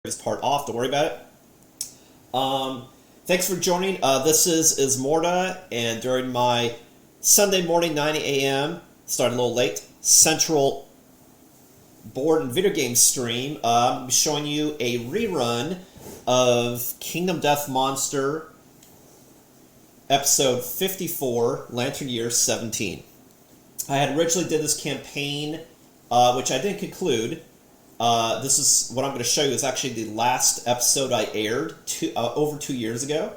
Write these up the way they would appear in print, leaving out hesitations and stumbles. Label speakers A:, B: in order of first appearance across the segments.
A: this part off. Don't worry about it. Thanks for joining. This is Ismortah, and during my Sunday morning 9 a.m., started a little late, Central board and video game stream, I'm showing you a rerun of Kingdom Death Monster episode 54, Lantern Year 17. I had originally did this campaign, which I didn't conclude. This is what I'm going to show you is actually the last episode I aired over 2 years ago,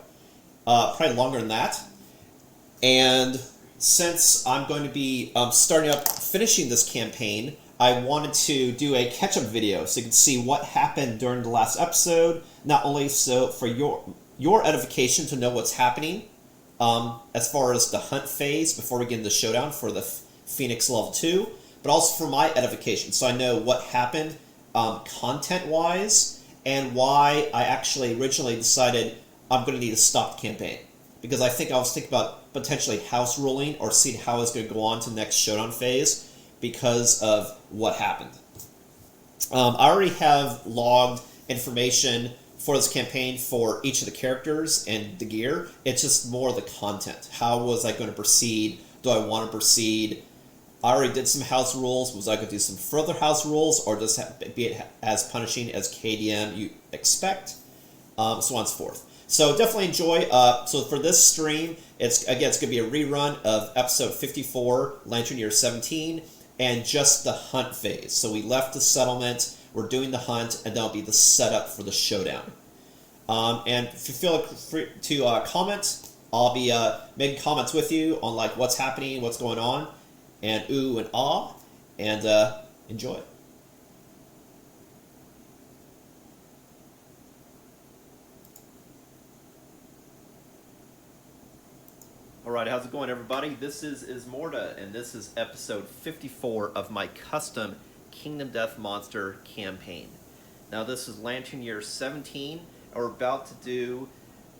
A: probably longer than that. And since I'm going to be finishing this campaign, I wanted to do a catch-up video so you can see what happened during the last episode, not only so for your edification to know what's happening as far as the hunt phase before we get into the showdown for the Phoenix level 2, but also for my edification so I know what happened content-wise and why I actually originally decided I'm going to need to stop the campaign. Because I was thinking about potentially house ruling or seeing how it's going to go on to the next showdown phase because of what happened. I already have logged information for this campaign for each of the characters and the gear. It's just more the content. How was I going to proceed? Do I want to proceed? I already did some house rules. Was I going to do some further house rules or just be it as punishing as KDM you expect? So on and so forth. So definitely enjoy. So for this stream, it's going to be a rerun of episode 54, Lantern Year 17, and just the hunt phase. So we left the settlement, we're doing the hunt, and that'll be the setup for the showdown. And if you feel free to comment, I'll be making comments with you on like what's happening, what's going on, and ooh and ah, and enjoy. Alright, how's it going, everybody? This is Ismortah, and this is episode 54 of my custom Kingdom Death Monster campaign. Now, this is Lantern Year 17, and we're about to do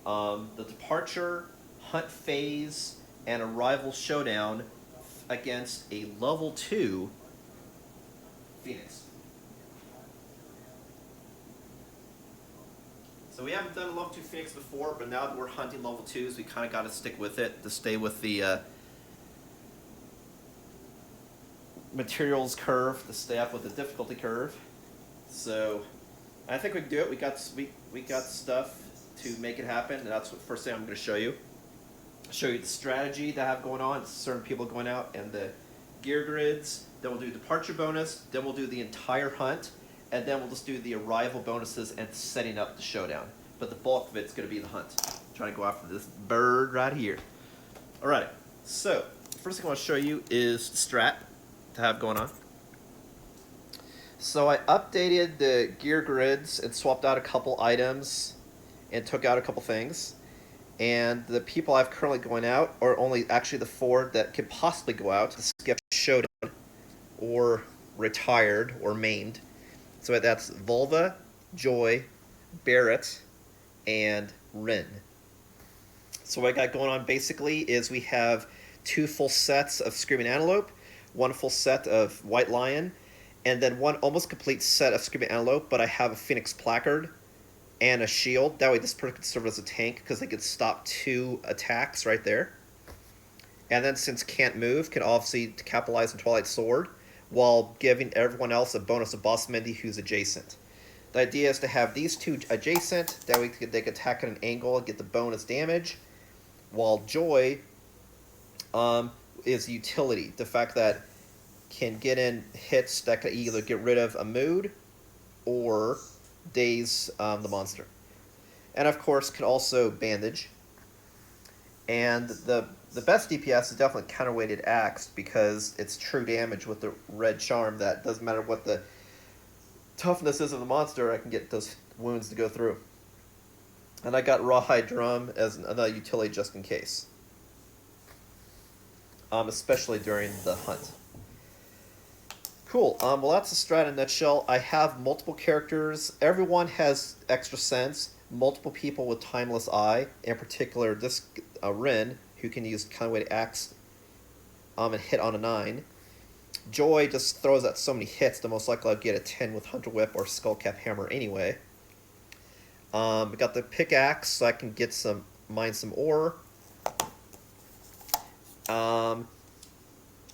A: the departure, hunt phase, and arrival showdown against a level 2 Phoenix. So we haven't done a level 2 Phoenix before, but now that we're hunting level 2s, we kind of got to stick with it to stay with the materials curve, to stay up with the difficulty curve. So I think we can do it. We got stuff to make it happen, and that's the first thing I'm going to show you. I'll show you the strategy that I have going on, certain people going out, and the gear grids. Then we'll do departure bonus. Then we'll do the entire hunt. And then we'll just do the arrival bonuses and setting up the showdown. But the bulk of it's going to be the hunt. I'm trying to go after this bird right here. Alright, so first thing I want to show you is the strat to have going on. So I updated the gear grids and swapped out a couple items and took out a couple things. And the people I've currently going out are only actually the 4 that could possibly go out to skip showdown or retired or maimed. So that's Volva, Joy, Barrett, and Rin. So what I got going on basically is we have 2 full sets of Screaming Antelope, 1 full set of White Lion, and then 1 almost complete set of Screaming Antelope, but I have a Phoenix Placard and a shield. That way this person could serve as a tank because they could stop 2 attacks right there. And then since can't move, can obviously capitalize on Twilight Sword, while giving everyone else a bonus of Boss Mendy who's adjacent. The idea is to have these 2 adjacent, that way they can attack at an angle and get the bonus damage, while Joy is utility, the fact that can get in hits that can either get rid of a mood or daze the monster. And of course can also bandage. And the best DPS is definitely counterweighted axe because it's true damage with the red charm that doesn't matter what the toughness is of the monster, I can get those wounds to go through. And I got Rawhide Drum as another utility just in case. Especially during the hunt. Cool, well that's the strat in a nutshell. I have multiple characters, everyone has extra sense, multiple people with Timeless Eye, in particular this Rin, who can use counterweight axe and hit on a 9. Joy just throws out so many hits, the most likely I'll get a 10 with Hunter Whip or Skullcap Hammer anyway. We got the pickaxe, so I can get mine some ore.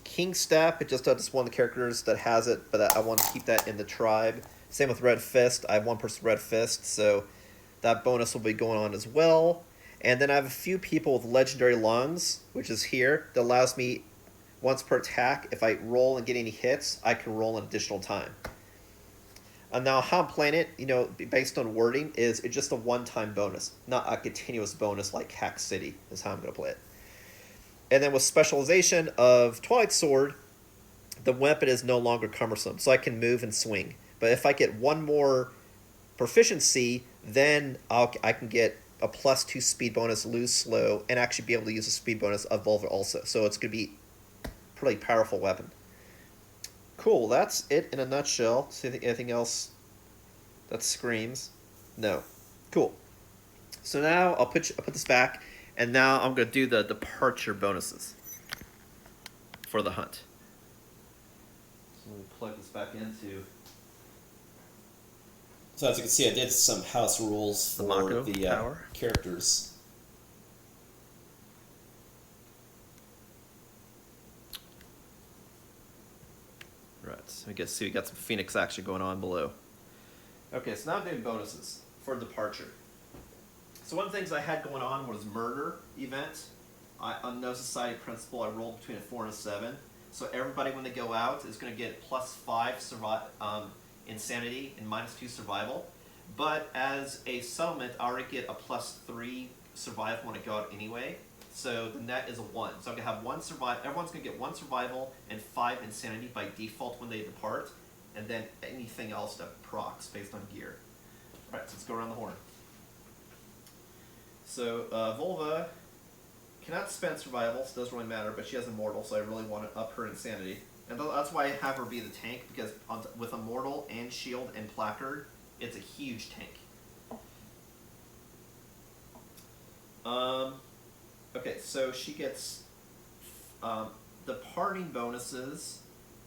A: King Step, it just does one of the characters that has it, but I want to keep that in the tribe. Same with Red Fist. I have one person Red Fist, so that bonus will be going on as well. And then I have a few people with Legendary Lungs, which is here, that allows me, once per attack, if I roll and get any hits, I can roll an additional time. And now how I'm playing it, based on wording, is it's just a one-time bonus, not a continuous bonus like Hack City is how I'm going to play it. And then with specialization of Twilight Sword, the weapon is no longer cumbersome, so I can move and swing. But if I get one more proficiency, then I can get a +2 speed bonus, lose slow, and actually be able to use a speed bonus of Volva also. So it's going to be a pretty powerful weapon. Cool, that's it in a nutshell. See anything else that screams? No. Cool. So now I'll put this back, and now I'm going to do the departure bonuses for the hunt. So let me plug this back into...
B: So as you can see, I did some house rules for the characters.
A: Right, so we got some Phoenix action going on below. Okay, so now I'm doing bonuses for departure. So one of the things I had going on was murder event. On No Society Principle, I rolled between a 4 and a 7. So everybody, when they go out, is going to get +5 insanity and -2 survival. But as a settlement, I already get a +3 survival when I go out anyway. So the net is a 1. So I'm going to have 1 survival. Everyone's going to get 1 survival and 5 insanity by default when they depart. And then anything else that procs based on gear. Alright, so let's go around the horn. So Volva cannot spend survival, so it doesn't really matter, but she has Immortal, so I really want to up her insanity. And that's why I have her be the tank, because with Immortal and Shield and Placard, it's a huge tank. Okay, so she gets departing bonuses.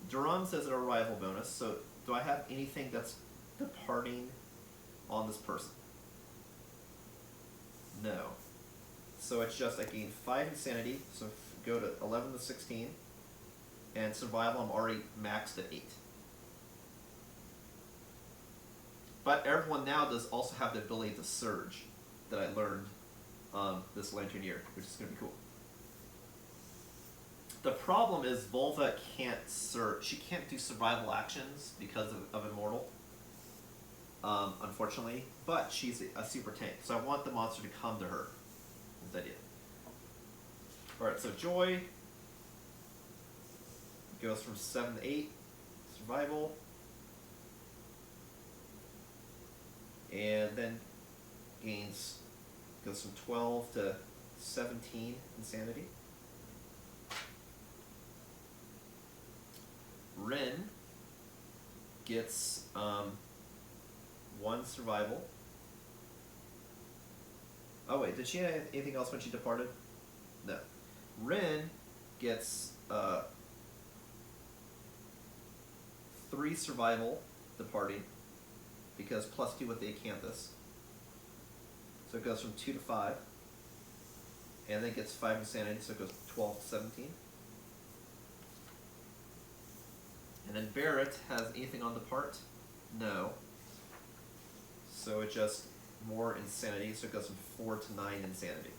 A: Durham says an arrival bonus, so do I have anything that's departing on this person? No. So it's just I gain 5 insanity, so go to 11 to 16. And survival, I'm already maxed at 8. But everyone now does also have the ability to surge that I learned this Lantern Year, which is going to be cool. The problem is Volva can't surge. She can't do survival actions because of Immortal, unfortunately. But she's a super tank, so I want the monster to come to her. Is the idea. Alright, so Joy goes from 7 to 8, survival. And then goes from 12 to 17 insanity. Ren gets 1 survival. Oh wait, did she have anything else when she departed? No. Ren gets 3 survival departing, because +2 with the Acanthus. So it goes from 2 to 5. And then gets 5 insanity, so it goes 12 to 17. And then Barrett has anything on depart? No. So it just more insanity, so it goes from 4 to 9 insanity.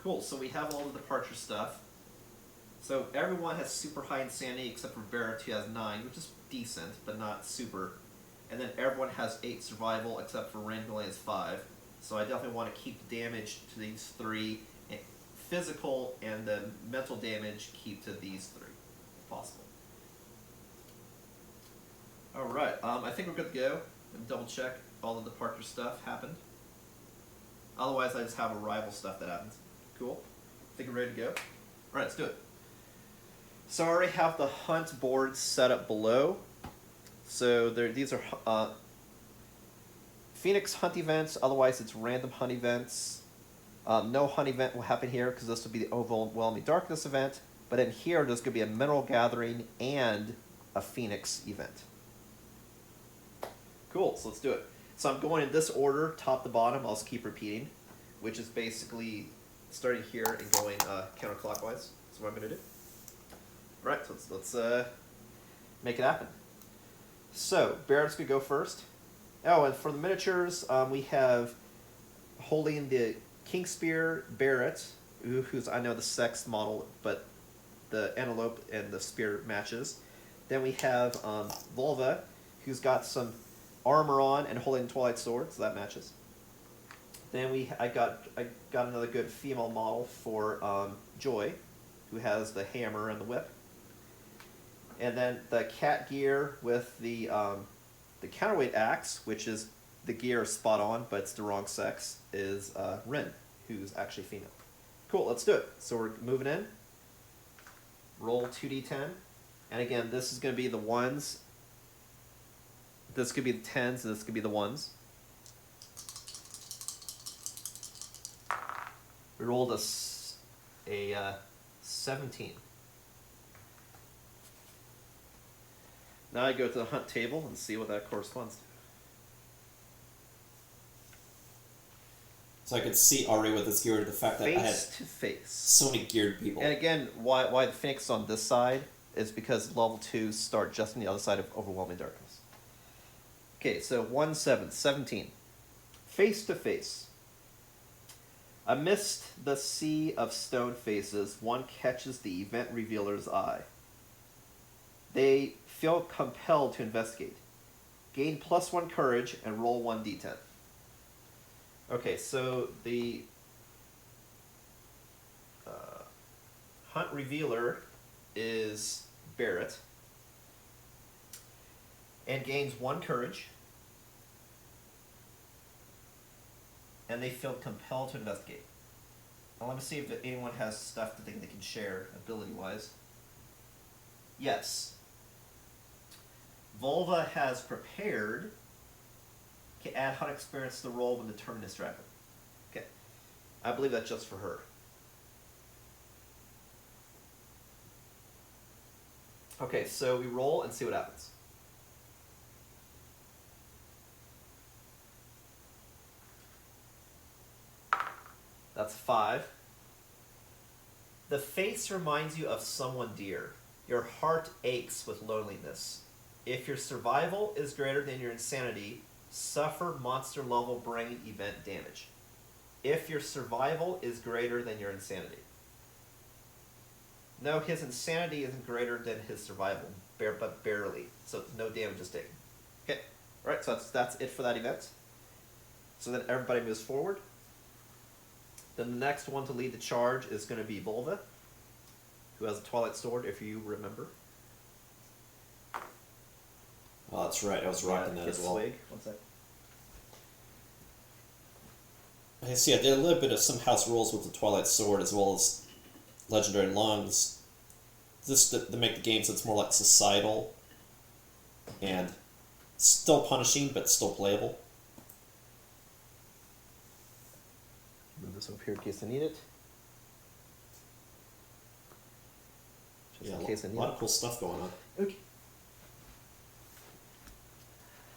A: Cool, so we have all the departure stuff. So everyone has super high insanity except for Barrett, who has 9, which is decent, but not super. And then everyone has 8 survival except for Ren, who only has 5. So I definitely want to keep the damage to these 3. And physical and the mental damage keep to these 3, if possible. Alright, I think we're good to go. Let me double check all the departure stuff happened. Otherwise I just have arrival stuff that happens. Cool. I think we're ready to go. Alright, let's do it. So I already have the hunt board set up below. So these are Phoenix hunt events, otherwise it's random hunt events. No hunt event will happen here because this will be the Overwhelming Darkness event. But in here there's going to be a Mineral Gathering and a Phoenix event. Cool, so let's do it. So I'm going in this order, top to bottom. I'll just keep repeating, which is basically starting here and going counterclockwise. That's what I'm going to do. All right, so let's make it happen. So Barrett's going to go first. Oh, and for the miniatures, we have holding the King Spear Barrett, who's, I know the sex model, but the antelope and the spear matches. Then we have Volva, who's got some armor on and holding Twilight Sword, so that matches. Then I got another good female model for Joy, who has the hammer and the whip. And then the cat gear with the counterweight axe, which is the gear is spot on, but it's the wrong sex, is Rin, who's actually female. Cool, let's do it. So we're moving in. Roll 2d10. And again, this is going to be the ones. This could be the 10s, and this could be the ones. We rolled a 17. Now I go to the hunt table and see what that corresponds to.
B: So I could see already with this gear the fact that I had
A: Face to face.
B: So many geared people.
A: And again, why the Phoenix is on this side is because level 2 start just on the other side of Overwhelming Darkness. Okay, so 17. Face to face. Amidst the sea of stone faces, one catches the event revealer's eye. They feel compelled to investigate. Gain +1 courage and roll 1d10. Okay, so the hunt revealer is Barrett and gains 1 courage, and they feel compelled to investigate. Now let me see if anyone has stuff that they can share ability-wise. Yes. Volva has prepared. Can add hunt experience to the roll when determined is distracted. Okay. I believe that's just for her. Okay, so we roll and see what happens. That's 5. The face reminds you of someone dear. Your heart aches with loneliness. If your survival is greater than your insanity, suffer monster level brain event damage. If your survival is greater than your insanity. No, his insanity isn't greater than his survival, but barely. So no damage is taken. Okay, alright, so that's it for that event. So then everybody moves forward. Then the next one to lead the charge is going to be Volva, who has a Twilight Sword, if you remember.
B: Oh, that's right. I was rocking that as well.
A: Swig. One sec.
B: I see. I did a little bit of some house rules with the Twilight Sword as well as Legendary Lungs, just to make the game so it's more like societal and still punishing but still playable.
A: Move this over here in case I need it. Just
B: Yeah,
A: in case I need
B: a lot
A: it.
B: of cool stuff going on.
A: Okay.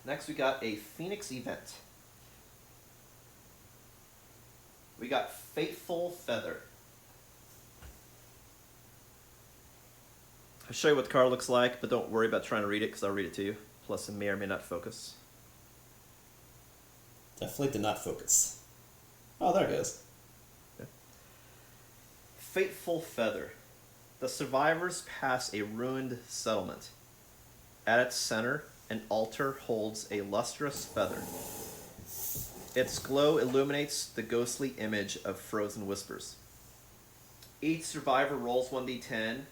A: Next we got a Phoenix event. We got Fateful Feather. I'll show you what the card looks like, but don't worry about trying to read it because I'll read it to you. Plus it may or may not focus.
B: Definitely did not focus. Oh, there it goes.
A: Okay. Fateful Feather. The survivors pass a ruined settlement. At its center, an altar holds a lustrous feather. Its glow illuminates the ghostly image of frozen whispers. Each survivor rolls 1d10.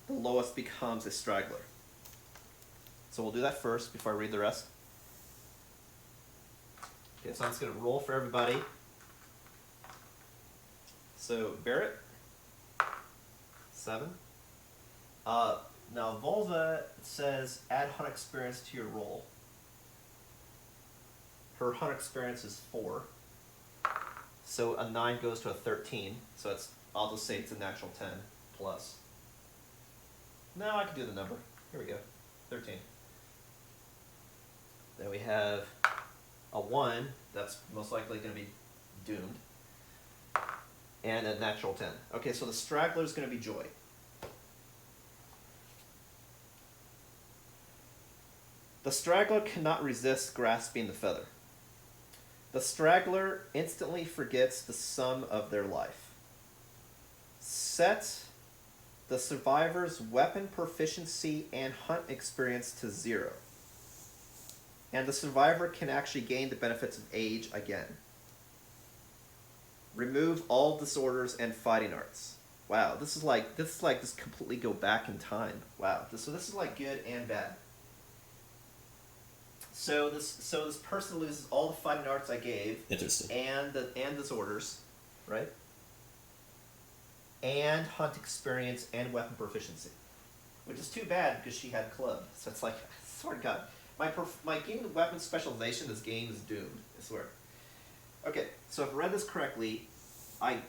A: The lowest becomes a straggler. So we'll do that first before I read the rest. Okay, so I'm just going to roll for everybody. So Barrett, 7. Now Volva says add hunt experience to your roll. Her hunt experience is 4. So a 9 goes to a 13. So it's, I'll just say it's a natural 10 plus. No, I can do the number. Here we go. 13. Then we have a 1, that's most likely going to be doomed, and a natural 10. Okay, so the straggler is going to be Joy. The straggler cannot resist grasping the feather. The straggler instantly forgets the sum of their life. Set the survivor's weapon proficiency and hunt experience to 0. And the survivor can actually gain the benefits of age again. Remove all disorders and fighting arts. Wow, this is like this completely go back in time. Wow, so this is like good and bad. So this person loses all the fighting arts I gave.
B: Interesting.
A: And disorders, right? And hunt experience and weapon proficiency, which is too bad because she had club. So it's like, I swear to God, my game of weapon specialization, this game is doomed. I swear. Okay, so if I read this correctly, did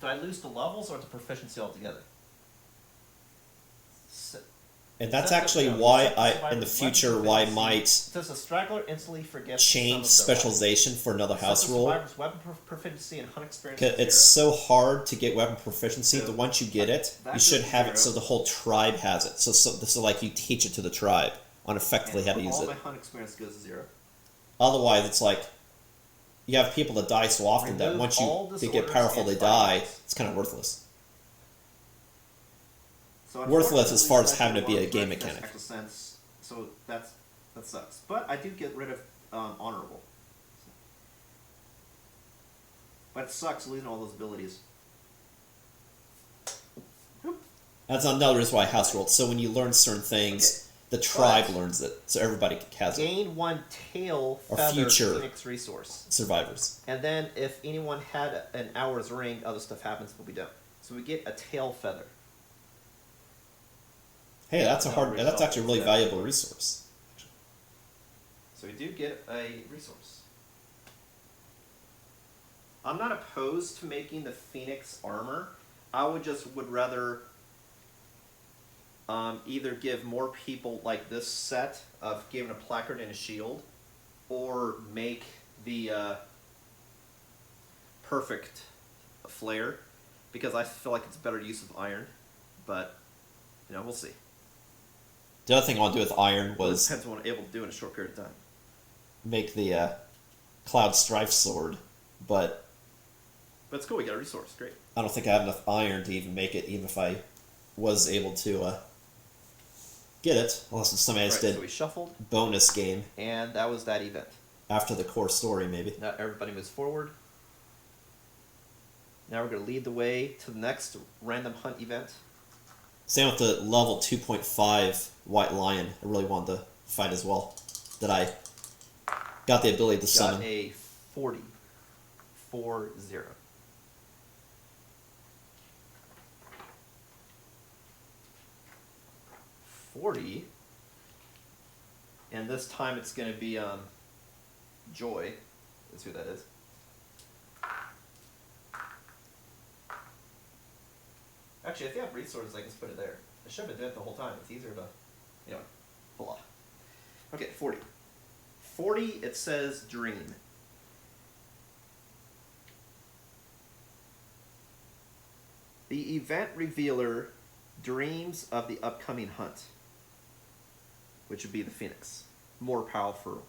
A: I lose the levels or the proficiency altogether?
B: And that's actually why I, in the future, why I might
A: does a straggler instantly forget
B: change specialization for another house rule.
A: Weapon proficiency and hunt experience.
B: Cause it's so hard to get weapon proficiency.
A: So
B: that once you get it, you should have it so the whole tribe has it. So like you teach it to the tribe on effectively how to use it.
A: All my hunt experience goes to 0.
B: Otherwise, it's like you have people that die so often that once they get powerful, they die. It's kind of worthless.
A: So
B: Worthless as far as having to be a game mechanic.
A: Sense, so that sucks. But I do get rid of honorable. But it sucks losing all those abilities.
B: That's another reason why house ruled. So when you learn certain things, the tribe learns it, so everybody has it.
A: Gain 1 tail
B: or
A: feather
B: future
A: Phoenix resource.
B: Survivors.
A: And then if anyone had an hour's ring, other stuff happens, but we don't. So we get a tail feather.
B: Hey, that's that's actually a really valuable resource.
A: So we do get a resource. I'm not opposed to making the Phoenix armor. I would rather either give more people like this set of giving a placard and a shield, or make the perfect flare, because I feel like it's better use of iron, but we'll see.
B: The other thing I want to do with iron was
A: depends on what I'm able to do in a short period of time.
B: Make the Cloud Strife sword, but
A: it's cool. We got a resource. Great.
B: I don't think I have enough iron to even make it, even if I was able to get it. Unless somebody else did.
A: So we shuffled.
B: Bonus game.
A: And that was that event.
B: After the core story, maybe.
A: Now everybody moves forward. Now we're going to lead the way to the next random hunt event.
B: Same with the level 2.5 White Lion. I really wanted to fight as well. That I got the ability to summon.
A: Got a 40. 40. 40. And this time it's going to be Joy. That's who that is. Actually, if you have resources, I can just put it there. I should have been doing it the whole time. It's easier to, blah. Okay, 40. 40, it says Dream. The event revealer dreams of the upcoming hunt, which would be the Phoenix. More powerful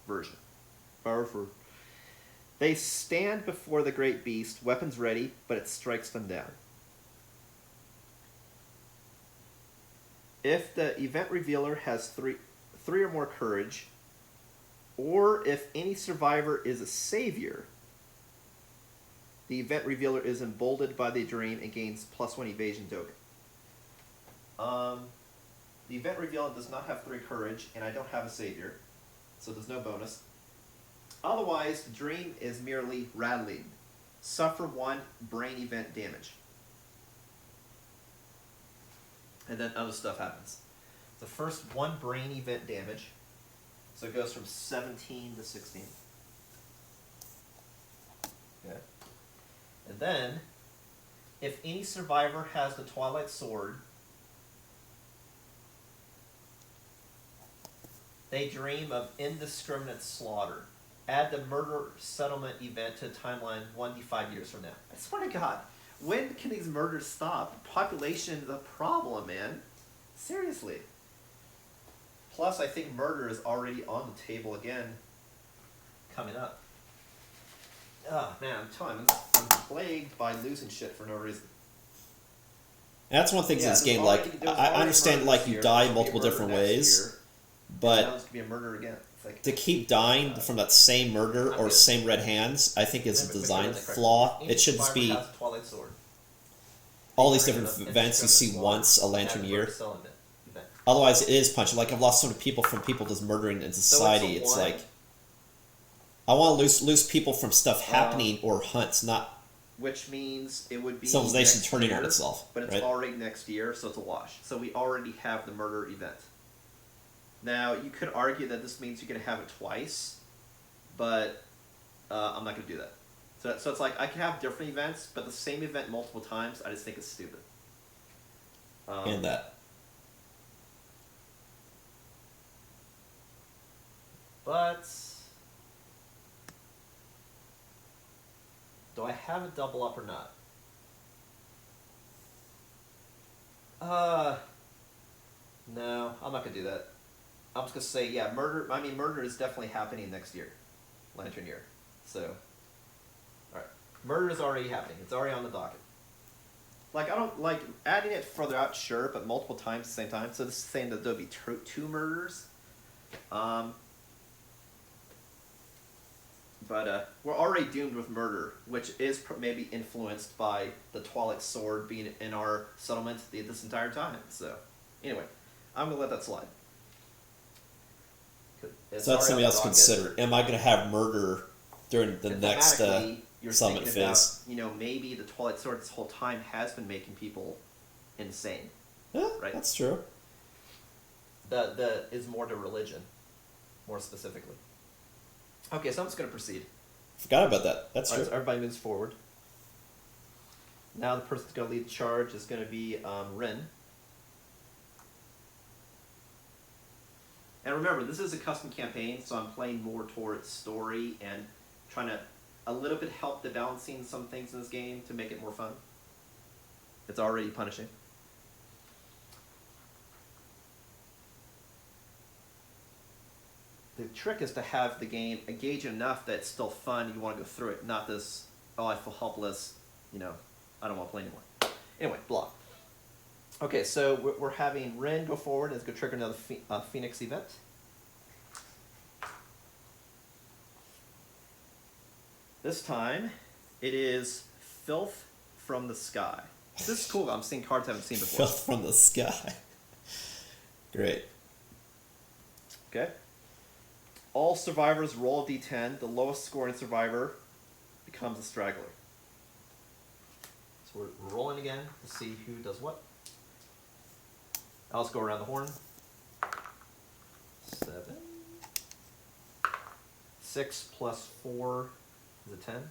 A: version. Powerful. They stand before the great beast, weapons ready, but it strikes them down. If the event revealer has three or more courage, or if any survivor is a savior, the event revealer is emboldened by the dream and gains +1 evasion token. The event revealer does not have 3 courage, and I don't have a savior, so there's no bonus. Otherwise, the dream is merely rattling. Suffer 1 brain event damage. And then other stuff happens. The first 1 brain event damage, so it goes from 17 to 16. Okay. And then, if any survivor has the Twilight Sword,
C: They dream of indiscriminate slaughter. Add the murder settlement event to the timeline 1d5 years from now. I swear to God, when can these murders stop? Population is a problem, man. Seriously. Plus, I think murder is already on the table again. Coming up. Oh, man, I'm telling you, I'm plagued by losing shit for no reason.
A: And that's one thing in this game, I understand, you die multiple different ways, but
C: now there's going to be a murder again. It's like,
A: to keep dying from that same murder or same red hands, I think is a design flaw. It should just be all these different events you see once a lantern year. Otherwise, it is punching. Like, I've lost so many people from people just murdering in society. It's like, I want to lose people from stuff happening or hunts, not
C: which means it would be
A: civilization turning on itself.
C: But it's already next year, so it's a wash. So we already have the murder event. Now, you could argue that this means you're going to have it twice, but I'm not going to do that. So it's like, I can have different events, but the same event multiple times, I just think it's stupid.
A: And that.
C: But do I have a double up or not? No, I'm not gonna do that. I'm just gonna say, yeah, murder. I mean, murder is definitely happening next year, Lantern Year. So, all right, murder is already happening. It's already on the docket. Like, I don't like adding it further out, sure, but multiple times at the same time. So this is saying that there'll be two murders. But we're already doomed with murder, which is maybe influenced by the Twilight Sword being in our settlement this entire time. So, anyway, I'm going to let that slide.
A: So that's something else to consider. Am I going to have murder during the next settlement phase?
C: About, maybe the Twilight Sword this whole time has been making people insane.
A: Yeah,
C: right?
A: That's true.
C: The Ismortah religion, more specifically. Okay, so I'm just going to proceed.
A: Forgot about that. That's true.
C: So everybody moves forward. Now the person that's going to lead the charge is going to be Rin. And remember, this is a custom campaign, so I'm playing more towards story and trying to a little bit help the balancing some things in this game to make it more fun. It's already punishing. The trick is to have the game engage enough that it's still fun, you want to go through it, not this, oh, I feel helpless, I don't want to play anymore. Anyway, blah. Okay, so we're having Rin go forward, and it's going to trigger another Phoenix event. This time, it is Filth from the Sky. This is cool, I'm seeing cards I haven't seen before.
A: Filth from the Sky. Great.
C: Okay. All survivors roll a d10. The lowest scoring survivor becomes a straggler. So we're rolling again to see who does what. Now let's go around the horn. 7. 6 plus 4 is a 10.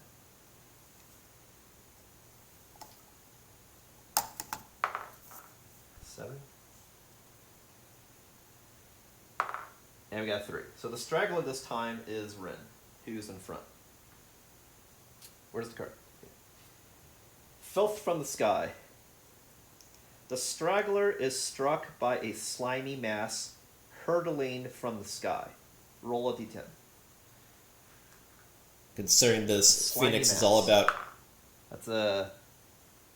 C: Seven. And we got 3. So the straggler this time is Rin, who's in front. Where's the card? Filth from the Sky. The straggler is struck by a slimy mass hurtling from the sky. Roll a d10.
A: Considering this
C: Slimy
A: Phoenix
C: mass.
A: is all about
C: That's a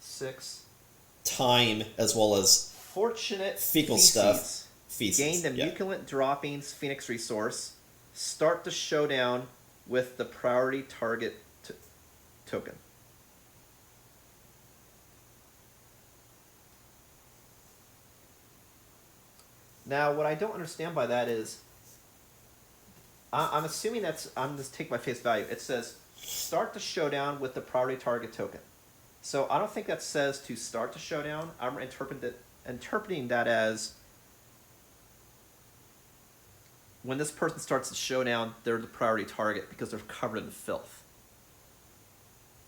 C: 6.
A: time as well as
C: Fortunate
A: fecal
C: feces.
A: stuff. Feces.
C: Gain the muculent droppings Phoenix resource. Start the showdown with the priority target token. Now, what I don't understand by that is, I'm assuming I'm just taking my face value. It says, start the showdown with the priority target token. So I don't think that says to start the showdown. I'm interpreting that as, when this person starts the showdown, they're the priority target because they're covered in filth.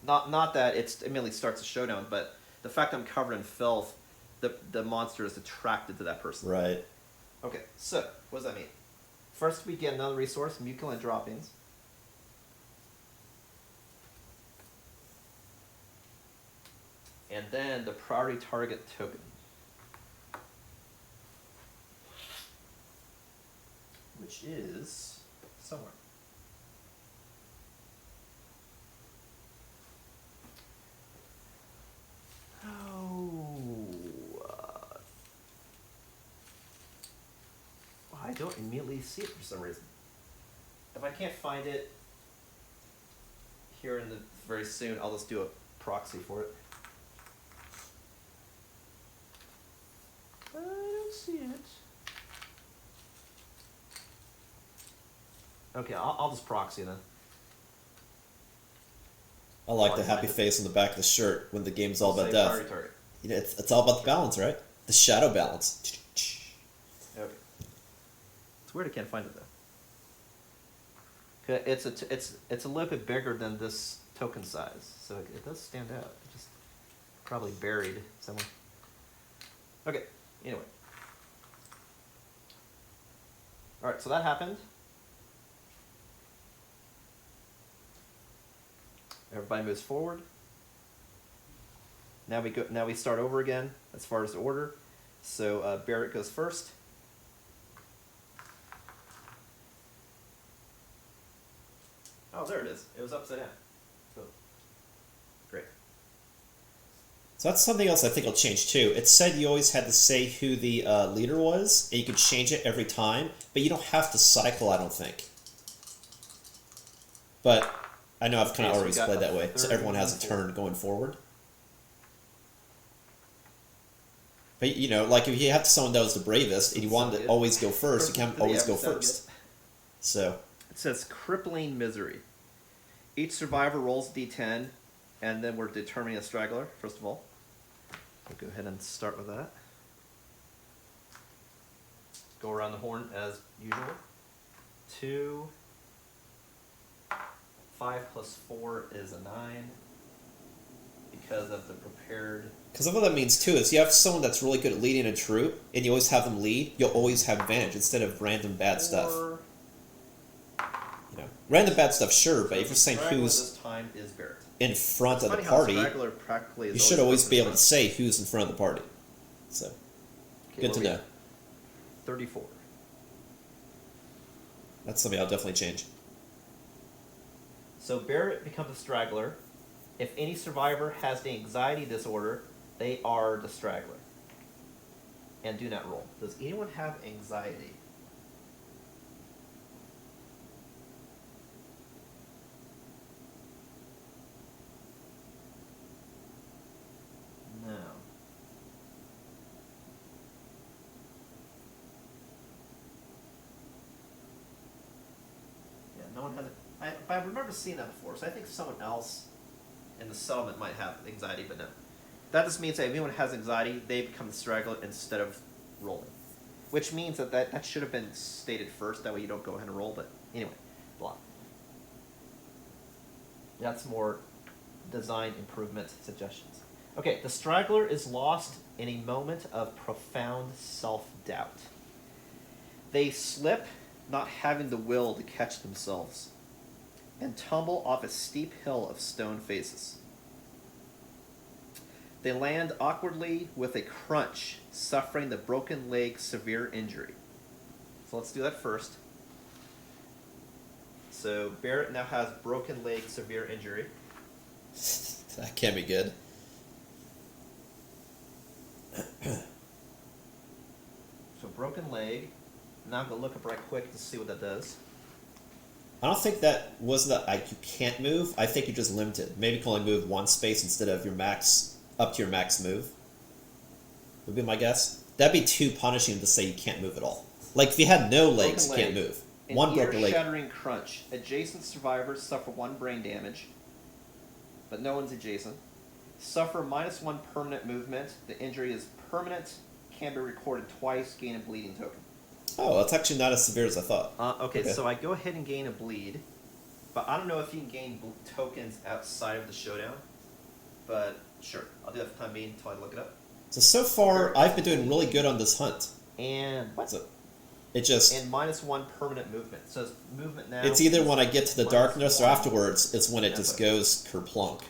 C: Not that it immediately starts the showdown, but the fact I'm covered in filth, the monster is attracted to that person.
A: Right.
C: Okay, so what does that mean? First, we get another resource, mucilin droppings. And then the priority target token. Which is somewhere. I don't immediately see it for some reason. If I can't find it here in the very soon, I'll just do a proxy for it. I don't see it. Okay, I'll just proxy then.
A: I like the happy face on the back of the shirt when the game's all about
C: Save
A: death.
C: priority target.
A: You know, it's all about the balance, right? The shadow balance.
C: Okay. It's weird I can't find it though. 'Kay, it's a little bit bigger than this token size, so it does stand out. It's just probably buried somewhere. Okay. Anyway. All right. So that happened. Everybody moves forward. Now we go. Now we start over again as far as the order. So Barrett goes first. Oh, there it is. It was upside down. So, great.
A: So that's something else I think will change too. It said you always had to say who the leader was, and you could change it every time, but you don't have to cycle, I don't think. But I know I've kind of always played that way, so everyone has a turn going forward. But, you know, like if you have someone that was the bravest, and you wanted to always go first, you can't always go first. So...
C: It says crippling misery. Each survivor rolls a d10, and then we're determining a straggler, first of all. We'll go ahead and start with that. Go around the horn as usual. 2. 5 plus 4 is a 9. Because of the prepared...
A: Because what that means too is you have someone that's really good at leading a troop, and you always have them lead, you'll always have advantage instead of random bad stuff. You know, random bad stuff, sure, but if you're saying who's
C: this time is Barrett.
A: in front of the
C: Funny how
A: party,
C: straggler practically is
A: you should always be able to
C: front.
A: say who's in front of the party. So,
C: Okay,
A: good to know.
C: 34.
A: That's something I'll definitely change.
C: So Barrett becomes a straggler. If any survivor has the anxiety disorder, they are the straggler. And do not roll. Does anyone have anxiety? No. Yeah, no one has it. But I remember seeing that before, so I think someone else in the settlement might have anxiety, but no. That just means that if anyone has anxiety, they become the straggler instead of rolling. Which means that should have been stated first, that way you don't go ahead and roll, but anyway, blah. That's more design improvement suggestions. Okay, the straggler is lost in a moment of profound self-doubt. They slip, not having the will to catch themselves, and tumble off a steep hill of stone faces. They land awkwardly with a crunch, suffering the broken leg severe injury. So let's do that first. So Barrett now has broken leg severe injury.
A: That can't be good.
C: So broken leg. Now I'm going to look up right quick to see what that does.
A: I don't think that was that you can't move. I think you're just limited. Maybe you can only move one space instead of your max, up to your max move. Would be my guess. That'd be too punishing to say you can't move at all. Like if you had no legs, you can't move. One broken leg.
C: Ear-shattering crunch. Adjacent survivors suffer 1 brain damage, but no one's adjacent. Suffer -1 permanent movement. The injury is permanent. Can be recorded twice. Gain a bleeding token.
A: Oh, that's actually not as severe as I thought.
C: Okay, so I go ahead and gain a bleed, but I don't know if you can gain tokens outside of the showdown. But sure, I'll do that for the time being until I look it up.
A: So far, I've been doing really good on this hunt.
C: And what?
A: So, It just
C: and -1 permanent movement. So it's movement now.
A: it's either when I get to the darkness or
C: -1.
A: afterwards. It's when it just goes kerplunk.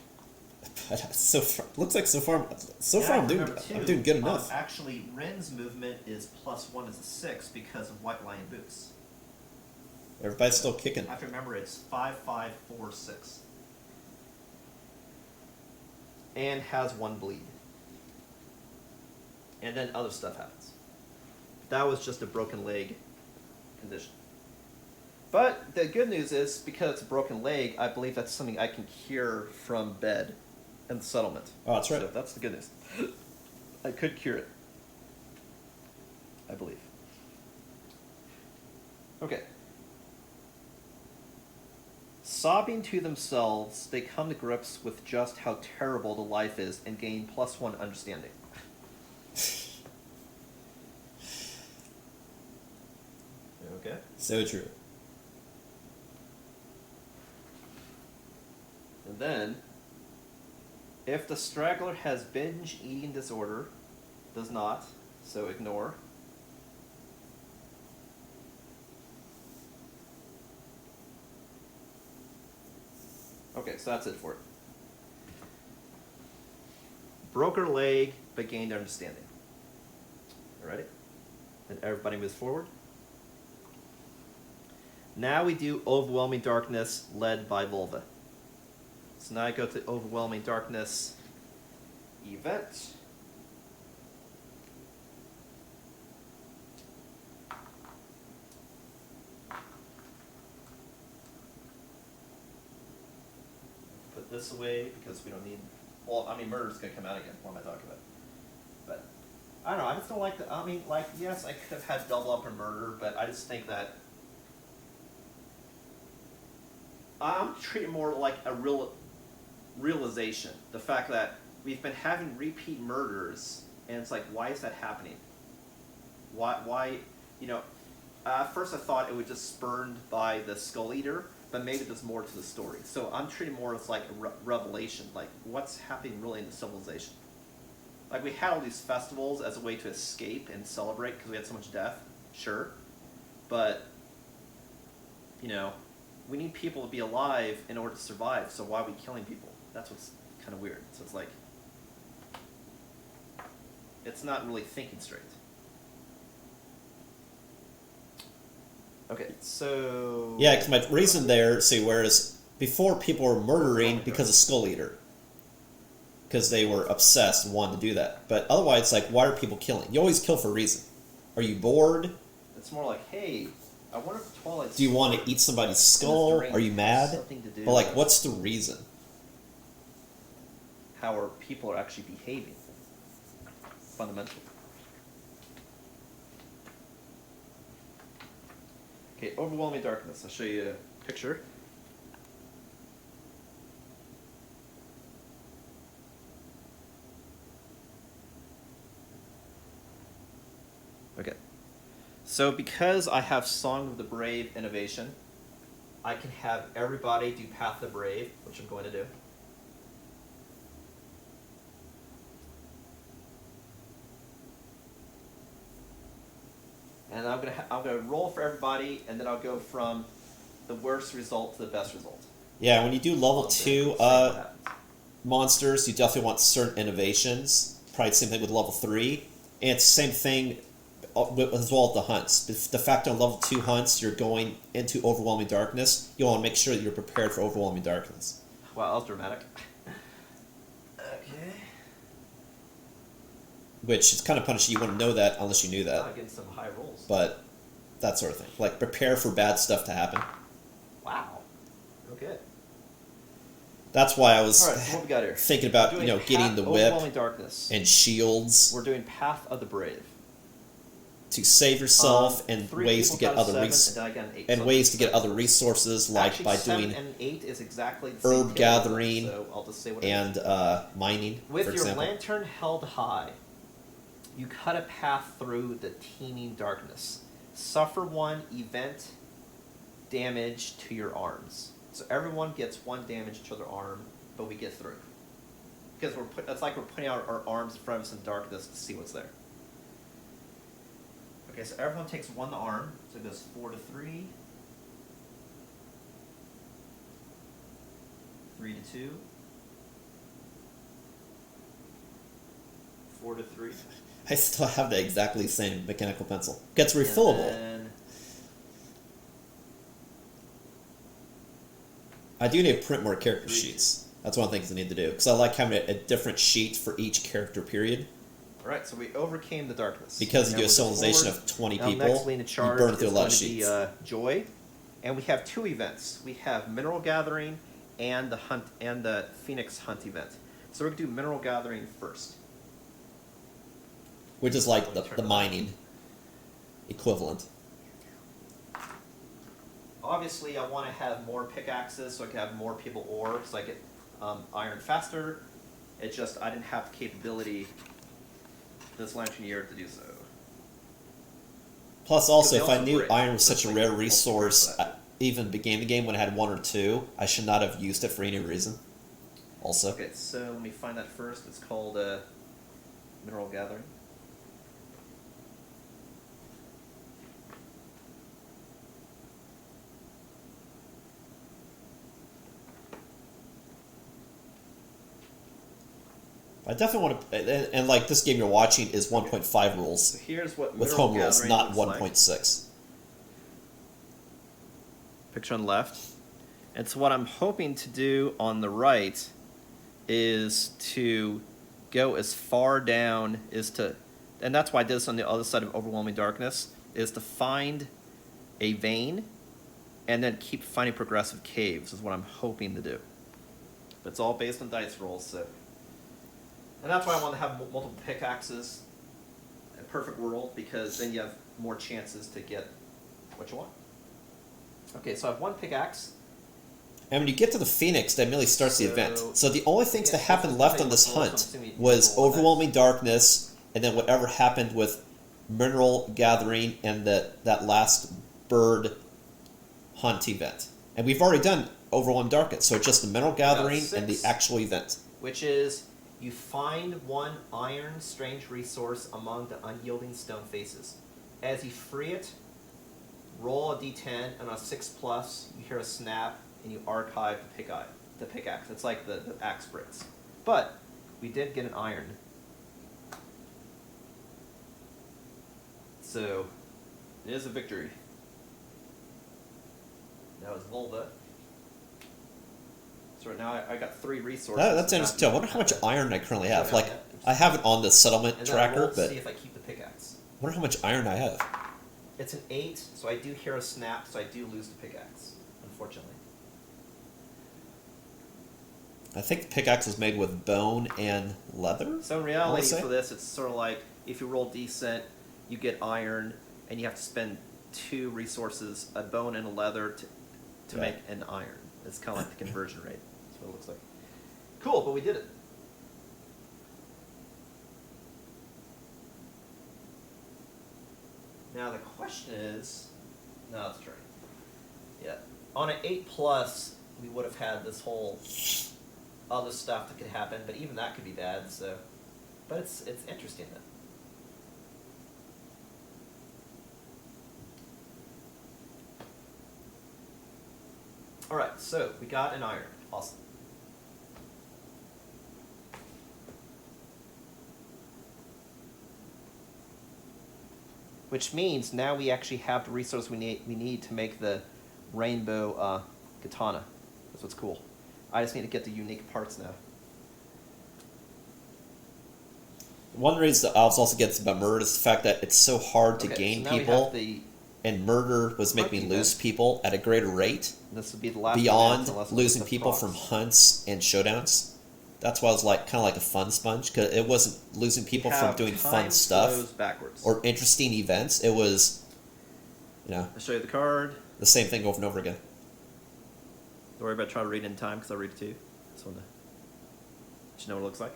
A: But so far, looks like so far I'm doing good enough.
C: Actually, Ren's movement is +1 is a 6 because of White Lion boots.
A: Everybody's still kicking.
C: I have to remember it's 5, 5, 4, 6. And has 1 bleed. And then other stuff happens. That was just a broken leg condition. But the good news is, because it's a broken leg, I believe that's something I can cure from bed in the settlement.
A: Oh, that's right.
C: So that's the good news. I could cure it. I believe. Okay. Sobbing to themselves, they come to grips with just how terrible the life is and gain +1 understanding. Okay.
A: So true.
C: And then, if the straggler has binge eating disorder, does not, so ignore. Okay, so that's it for it. Broke her leg, but gained understanding. Alrighty? Then everybody moves forward. Now we do Overwhelming Darkness, led by Volva. So now I go to Overwhelming Darkness event. Put this away because we don't need. Well, I mean, murder's gonna come out again. What am I talking about? But I don't know. I just don't like the. I mean, like, yes, I could have had double up or murder, but I just think that I'm treating more like a realization. The fact that we've been having repeat murders, and it's like, why is that happening? Why, you know, at first I thought it was just spurned by the Skull Eater, but maybe there's more to the story. So I'm treating more as like a revelation, like what's happening really in the civilization. Like, we had all these festivals as a way to escape and celebrate because we had so much death, sure, but, you know, we need people to be alive in order to survive, so why are we killing people? That's what's kind of weird. So it's like, it's not really thinking straight. Okay, so...
A: Yeah, because my reason there, see, whereas before people were murdering because of Skull Eater. Because they were obsessed and wanted to do that. But otherwise, it's like, why are people killing? You always kill for a reason. Are you bored?
C: It's more like, hey, I wonder if Twilight...
A: Do you want to eat somebody's skull? Are you mad?
C: Something to do
A: But, like,
C: with
A: what's the reason?
C: how our people are actually behaving, fundamentally. Okay, Overwhelming Darkness. I'll show you a picture. Okay. So because I have Song of the Brave innovation, I can have everybody do Path of the Brave, which I'm going to do. And I'm gonna roll for everybody, and then I'll go from the worst result to the best result.
A: Yeah, when you do level 2 monsters, you definitely want certain innovations. Probably the same thing with level 3. And it's the same thing as well with the hunts. The fact on level 2 hunts, you're going into Overwhelming Darkness, you want to make sure that you're prepared for Overwhelming Darkness.
C: Wow, that was dramatic. Okay.
A: Which is kind of punishing. You wouldn't know that unless you knew that.
C: I'm getting some high rolls.
A: But that sort of thing. Like, prepare for bad stuff to happen.
C: Wow. Okay.
A: That's why I was
C: All right, so what we got here?
A: thinking about,
C: Doing
A: getting the
C: Overwhelming
A: whip
C: Darkness.
A: and shields
C: We're doing Path of the Brave.
A: to save yourself and
C: 3
A: ways to
C: people
A: get
C: got a
A: other
C: 7, and then I got an 8.
A: and
C: So
A: ways to get
C: 7.
A: other resources, like
C: Actually,
A: by
C: 7
A: doing
C: and 8 is exactly the same
A: herb
C: table,
A: gathering
C: so I'll just say what it
A: and
C: is.
A: mining,
C: With
A: for
C: your
A: example.
C: lantern held high, you cut a path through the teeming darkness. Suffer 1 event damage to your arms. So everyone gets 1 damage to their arm, but we get through. Because it's like we're putting out our arms in front of some darkness to see what's there. Okay. Okay, so everyone takes 1 arm, so it goes 4 to 3. 3 to 2. 4 to 3.
A: I still have the exactly same mechanical pencil. Gets refillable.
C: And then
A: I do need to print more character
C: 3.
A: sheets. That's one of the things I need to do, because I like having a different sheet for each character period.
C: Alright, so we overcame the darkness.
A: Because you do a
C: Now we'll go
A: civilization
C: forward.
A: of 20
C: Now
A: people,
C: next lean to
A: you
C: charge
A: burn through a
C: is
A: lot
C: going
A: of
C: to
A: sheets.
C: be Joy. And we have 2 events. We have Mineral Gathering and the Hunt and the Phoenix Hunt event. So we're going to do Mineral Gathering first.
A: Which is like the mining equivalent.
C: Obviously, I want to have more pickaxes so I can have more people ore, so I get iron faster. It's just I didn't have the capability this lantern year to do so.
A: Plus, also,
C: Because
A: if
C: they
A: I
C: also
A: knew
C: brick.
A: iron was such a
C: That's
A: rare
C: like
A: resource,
C: also brick
A: even beginning the game when I had 1 or 2, I should not have used it for any reason. Also.
C: Okay, so let me find that first. It's called Mineral Gathering.
A: I definitely want to, and like this game you're watching is 1.5 rules
C: So here's what
A: with
C: Mineral
A: home rules,
C: Gathering
A: not
C: looks like.
A: 1.6.
C: Picture on the left. And so what I'm hoping to do on the right is to go as far down and that's why I did this on the other side of Overwhelming Darkness, is to find a vein and then keep finding progressive caves is what I'm hoping to do. But it's all based on dice rolls, so. And that's why I want to have multiple pickaxes, a perfect world, because then you have more chances to get what you want. Okay, so I have 1 pickaxe.
A: And when you get to the Phoenix, that immediately starts the
C: So-
A: event. So the only things
C: Yeah,
A: that happened
C: so
A: left on
C: something
A: this
C: with rolls,
A: hunt
C: something
A: was
C: roll
A: Overwhelming Darkness, and then whatever happened with Mineral Gathering and that last bird hunt event. And we've already done Overwhelming Darkness, so it's just the Mineral Gathering and the
C: 6.
A: actual event.
C: Which is, you find 1 iron strange resource among the unyielding stone faces. As you free it, roll a d10, and on a 6+, you hear a snap, and you archive the pickaxe. It's like the axe breaks. But, we did get an iron. So, it is a victory. That was Volva. So right now I got 3 resources.
A: That's interesting too. I wonder how much iron I currently have.
C: Yeah,
A: Like,
C: yeah.
A: I have it on the settlement
C: And then I roll
A: tracker,
C: to
A: but
C: see
A: I
C: if I keep the pickaxe.
A: wonder how much iron I have.
C: It's an 8, so I do hear a snap, so I do lose the pickaxe, unfortunately.
A: I think the pickaxe was made with bone and leather.
C: So in
A: I
C: reality,
A: wanna say.
C: for this, it's sort of like if you roll decent, you get iron, and you have to spend 2 resources, a bone and a leather, to
A: Yeah.
C: make an iron. It's kind of like the conversion rate. That's what it looks like. Cool, but we did it. Now the question is, no, that's true. Yeah, on an 8+, we would have had this whole other stuff that could happen, but even that could be bad. So, but it's interesting though. All right, so we got an iron. Awesome. Which means now we actually have the resource we need to make the rainbow katana. That's what's cool. I just need to get the unique parts now.
A: One reason the elves also gets about murder is the fact that it's so hard to
C: Okay,
A: gain
C: so now
A: people,
C: we have
A: and murder was making me
C: Monkey
A: lose
C: then.
A: people at a greater rate
C: this would be the last
A: beyond
C: event, unless
A: losing
C: it's the
A: people
C: procs.
A: from hunts and showdowns. That's why I was like kind of like a fun sponge, because it wasn't losing people from
C: Have
A: doing
C: time
A: fun stuff
C: flows backwards.
A: or interesting events. It was,
C: I'll show you the card.
A: the same thing over and over again.
C: Don't worry about trying to read it in time because I'll read it too. Just want to let you know what it looks like.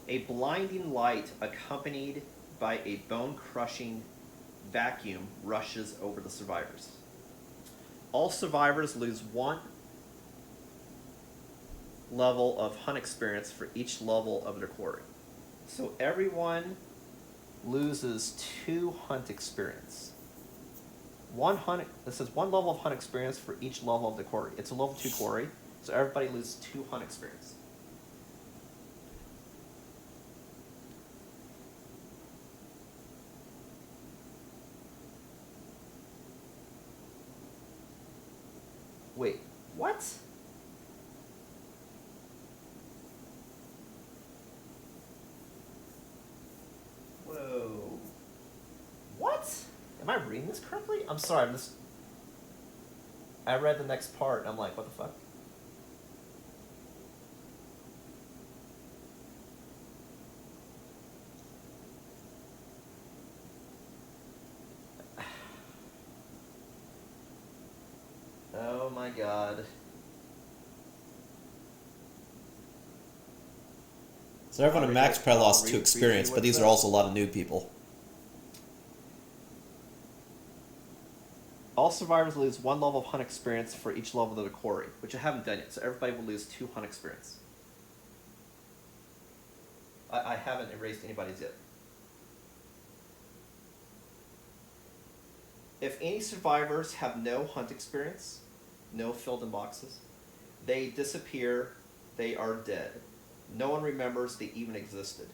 C: A blinding light accompanied by a bone-crushing vacuum rushes over the survivors. All survivors lose 1 level of hunt experience for each level of their quarry. So everyone loses 2 hunt experience. It says 1 level of hunt experience for each level of the quarry. It's a level 2 quarry, so everybody loses 2 hunt experience. Wait, what? Whoa. What? Am I reading this correctly? I'm sorry, I read the next part and I'm like, what the fuck? Oh my god.
A: So everyone in Max probably lost 2 experience, but these are also a lot of new people.
C: All survivors lose 1 level of hunt experience for each level of the quarry, which I haven't done yet, so everybody will lose 2 hunt experience. I haven't erased anybody's yet. If any survivors have no hunt experience, no filled in boxes, they disappear, they are dead. No one remembers they even existed.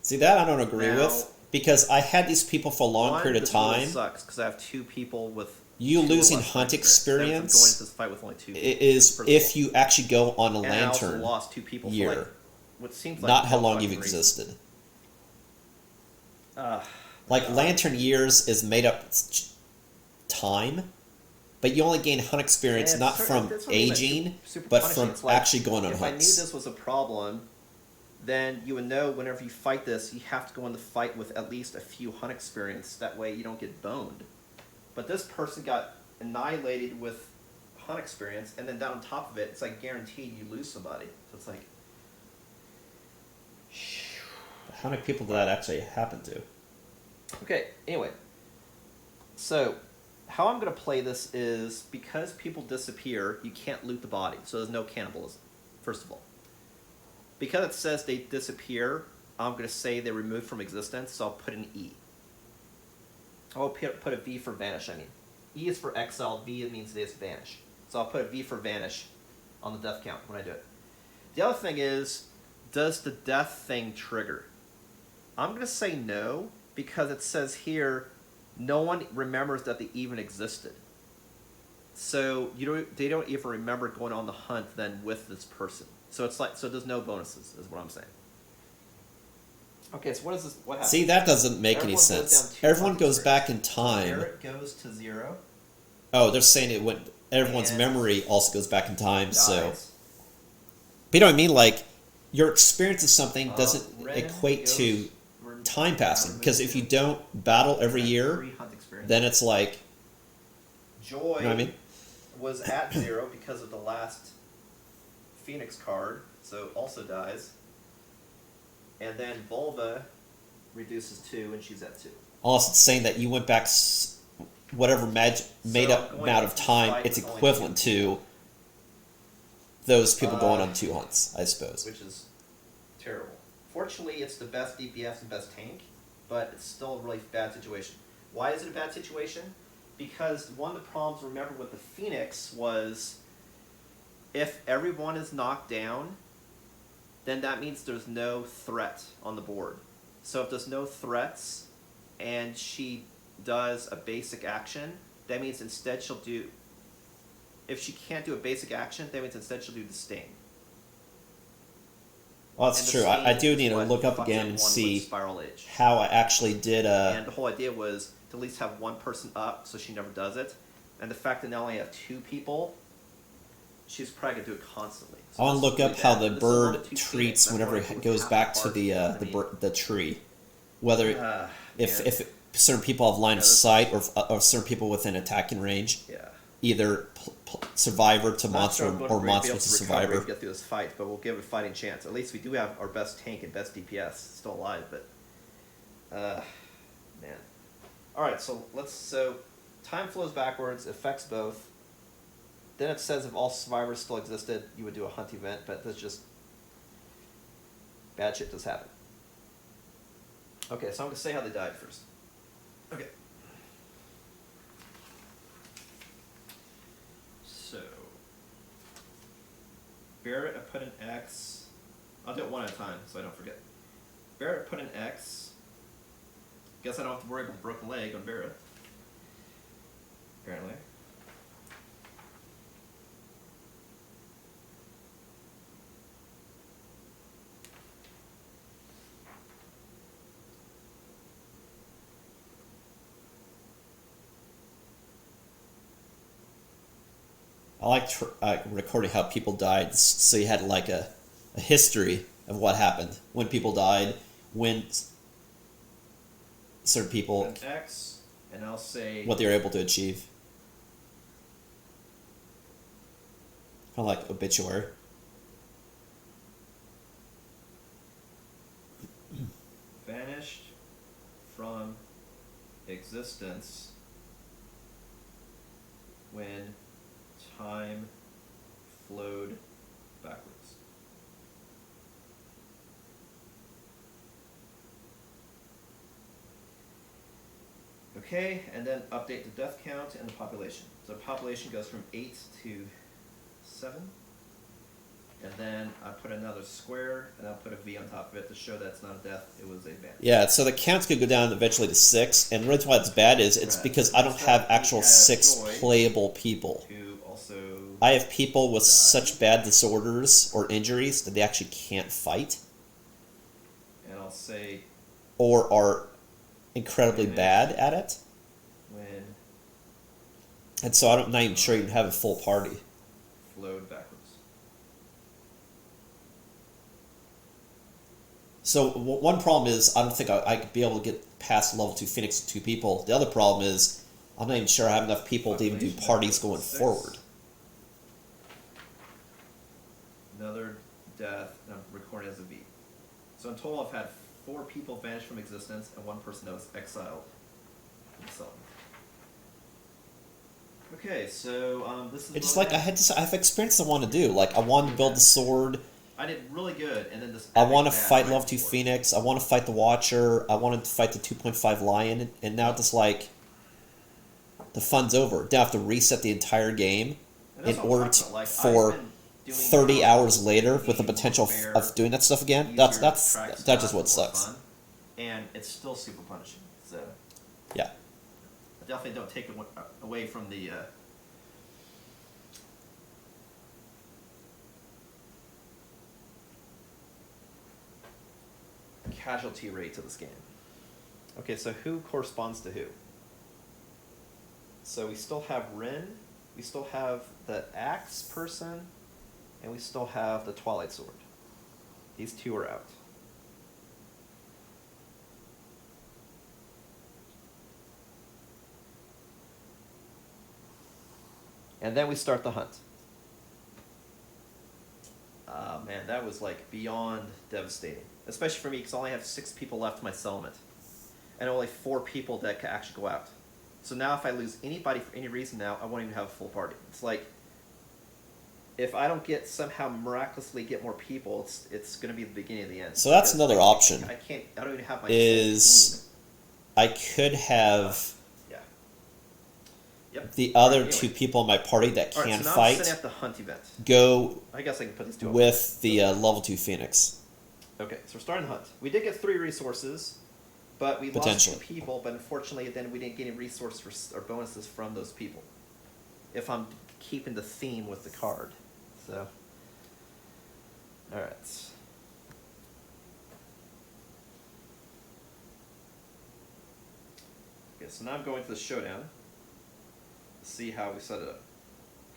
A: See, that I don't agree
C: Now,
A: with, because I had these people for a long period of
C: this really
A: time.
C: sucks because I have 2 people with
A: You
C: 2 or
A: losing
C: less
A: hunt
C: That means
A: experience
C: I'm going into this fight with only 2
A: is
C: first of
A: if
C: all.
A: you actually go on a
C: And I also
A: lantern
C: lost 2 people
A: year,
C: for like, what seems like
A: not how
C: no
A: long
C: fucking
A: you've
C: reason.
A: existed.
C: Like
A: lantern years is made up time, but you only gain hunt experience
C: And
A: not from
C: that's what I mean, like,
A: aging,
C: super
A: but
C: punishing.
A: from
C: It's like,
A: actually going on
C: if I knew
A: hunts.
C: this was a problem, then you would know whenever you fight this, you have to go in the fight with at least a few hunt experience. That way you don't get boned. But this person got annihilated with hunt experience, and then down on top of it, it's like guaranteed you lose somebody. So it's like...
A: How many people did that actually happen to?
C: Okay, anyway. So, how I'm going to play this is, because people disappear, you can't loot the body, so there's no cannibalism, first of all. Because it says they disappear, I'm going to say they're removed from existence, so I'll put an E. I'll put a V for vanish, I mean. E is for exile, V means they just vanish. So I'll put a V for vanish on the death count when I do it. The other thing is, does the death thing trigger? I'm going to say no, because it says here, no one remembers that they even existed. So they don't even remember going on the hunt then with this person. So it's like, so there's no bonuses, is what I'm saying. Okay, so what is this? What happens?
A: See, that doesn't make any
C: Everyone goes
A: sense.
C: down 2
A: Everyone
C: hunt
A: goes
C: experience.
A: back in time.
C: There it goes to 0.
A: Oh, they're saying it went. Everyone's
C: And
A: memory also goes back in time. So,
C: Dies.
A: but you know what I mean? Like, your experience of something doesn't
C: Ren
A: equate
C: goes-
A: to time passing. Because if you don't battle every year,
C: 3 hunt experience.
A: then it's like,
C: Joy
A: you know what I mean?
C: was at 0 because of the last Phoenix card, so also dies. And then Volva reduces 2, and she's at 2.
A: Also, it's saying that you went back whatever made up
C: going
A: amount of
C: into the
A: time,
C: fight
A: it's
C: with only
A: equivalent
C: 2
A: to those people going on 2 hunts, I suppose.
C: Which is terrible. Fortunately, it's the best DPS and best tank, but it's still a really bad situation. Why is it a bad situation? Because one of the problems, remember, with the Phoenix was if everyone is knocked down, then that means there's no threat on the board. So if there's no threats and she does a basic action, that means instead she'll do... If she can't do a basic action, that means instead she'll do the sting.
A: Well, that's
C: And the
A: true.
C: sting
A: I do
C: is
A: need to
C: what
A: look up
C: fucked
A: again and
C: everyone
A: see
C: with Spiral Age.
A: how I actually did.
C: And the whole idea was to at least have one person up, so she never does it. And the fact that now I only have 2 people, she's probably gonna do it constantly. So
A: I want to
C: this
A: look
C: is
A: up
C: really
A: how
C: bad.
A: the
C: This is one
A: bird
C: of 2
A: treats
C: Phoenix,
A: whenever
C: that's
A: it
C: why
A: goes
C: half
A: back to
C: part,
A: the
C: I mean,
A: the tree. Whether
C: man.
A: if certain people have line of
C: Yeah, that's-
A: sight or certain people within attacking range,
C: Yeah.
A: either survivor to
C: Not
A: monster
C: sure I'm
A: or
C: gonna be
A: monster
C: able
A: to
C: to recover
A: survivor.
C: and get through this fight, but we'll give it a fighting chance. At least we do have our best tank and best DPS still alive, but man. Alright, so time flows backwards, affects both. Then it says if all survivors still existed, you would do a hunt event, but that's just Bad shit does happen. Okay, so I'm gonna say how they died first. Okay. So Barrett put an X. I'll do it one at a time so I don't forget. Barrett put an X. Guess I don't have to worry about the broken leg on Barrett. Apparently.
A: I like recording how people died, so you had like a history of what happened, when people died, when certain people,
C: An X, and I'll say
A: what they were able to achieve. Kind of like obituary.
C: vanished from existence when time flowed backwards. Okay, and then update the death count and the population. So population goes from 8 to 7. And then I put another square, and I'll put a V on top of it to show that it's not a death, it was a ban.
A: Yeah, so the counts could go down eventually to 6, and the reason why it's bad is it's because I don't have actual 6 playable people.
C: Who also
A: I have people with such bad disorders or injuries that they actually can't fight,
C: and I'll say
A: or are incredibly bad at it.
C: when
A: And so I'm not even sure you can have a full party.
C: flowed backwards.
A: So one problem is I don't think I could be able to get past level 2 Phoenix with 2 people. The other problem is I'm not even sure I have enough people to even do parties going forward.
C: Another death, and I'm recording as a V. So in total I've had 4 people vanish from existence and 1 person that was exiled from the settlement. Okay, so this is
A: It's
C: really
A: like I've experienced I want to do. Like I want to build the sword.
C: I did really good, and then this.
A: I want to
C: epic
A: fight
C: bad
A: level 2
C: right
A: Phoenix. I want to fight the Watcher. I wanted to fight the 2.5 Lion. And now it's just like the fun's over. Now I have to reset the entire game
C: And
A: in
C: that's what I'm
A: order
C: talking
A: to,
C: about. Like,
A: for
C: I've been doing
A: 30 hours later with the
C: being
A: potential
C: fair,
A: of doing that stuff again.
C: easier
A: That's
C: to track
A: just
C: stuff,
A: what
C: more
A: sucks.
C: fun, and it's still super punishing. So
A: Yeah.
C: I definitely don't take it away from the. Casualty rates of this game. Okay, so who corresponds to who? So we still have Rin, we still have the Axe person, and we still have the Twilight Sword. These 2 are out. And then we start the hunt. Man, that was like beyond devastating. Especially for me, because I only have 6 people left in my settlement. And only 4 people that can actually go out. So now if I lose anybody for any reason now, I won't even have a full party. It's like, if I don't get somehow miraculously get more people, it's going to be the beginning of the end.
A: So that's
C: Because
A: another option.
C: I don't even have my
A: Is I could have
C: yeah. Yep.
A: the other
C: Anyway.
A: 2 people in my party that
C: All right,
A: can
C: so now I'm setting
A: fight
C: up the hunt event.
A: go
C: I guess I can put these 2 up.
A: with the level 2 Phoenix.
C: Okay, so we're starting the hunt. We did get 3 resources, but we lost 2
A: Potentially.
C: people, but unfortunately then we didn't get any resources or bonuses from those people. If I'm keeping the theme with the card. So, alright. Okay, so now I'm going to the showdown. See how we set it up.